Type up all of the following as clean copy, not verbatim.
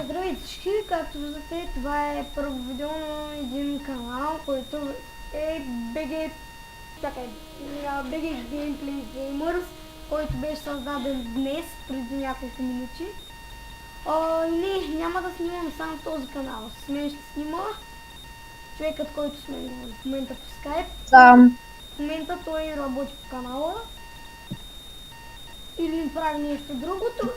Здравейте всички, както виждате, това е първо видео на един канал, който е BG, BG Gameplay Gamers, който беше създаден днес, преди няколко минути. И не, няма да снимам само в този канал. С мен ще снима човекът, който сме в момента по скайп. В момента той работи по канала или прави нещо другото.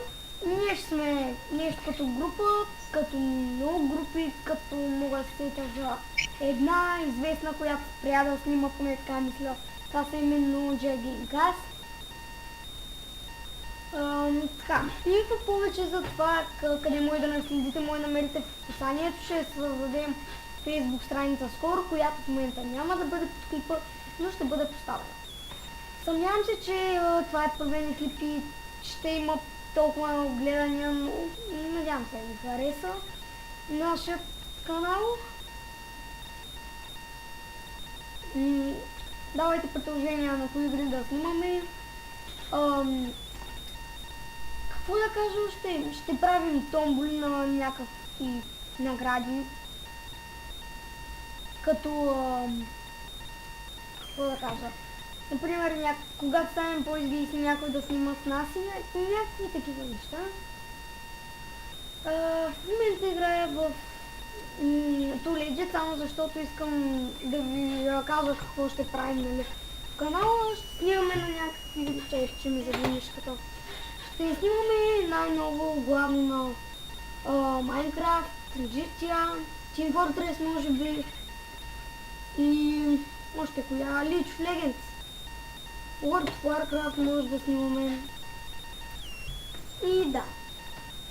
Ние ще сме нещо като група, като много групи, като мога да се сетя за една известна, която спря да снима, поне така мисля. Това са именно Gamecast. Така, никакво повече за това, къде може да наследите, може да намерите в описанието. Ще създадем Facebook страница скоро, която в момента няма да бъде под клипа, но ще бъде поставена. Съмнявам се, че това е първен клип и ще има толкова много гледания, но надявам се да ви хареса нашия канал. Давайте предложения на кои игри да снимаме. Какво да кажа още? Ще правим томболи на някакви награди. Като какво да кажа? Например, когато станем по-известни, някой да снима с нас и някакви такива неща. В момента играя в Too Legit, само защото искам да ви кажа какво ще правим, нали, в канала. Ще снимаме на някакви че ми завиниш като. Ще снимаме най-ново главно на Minecraft, GTA, Team Fortress може би и още коя, League of Legends. World of Warcraft може да снимаме. И да.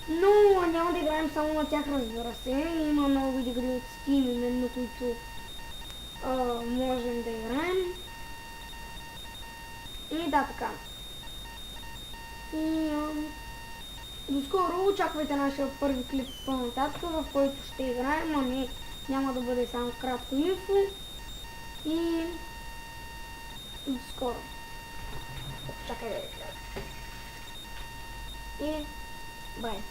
Но няма да играем само на тях, разбира се. Има много игри от Steam, именно които можем да играем. И да, така. И доскоро очаквайте нашия първи клип по-нататък, в който ще играем, а не, няма да бъде само кратко инфо. И до скоро. Чакай да ви кажа. И бай.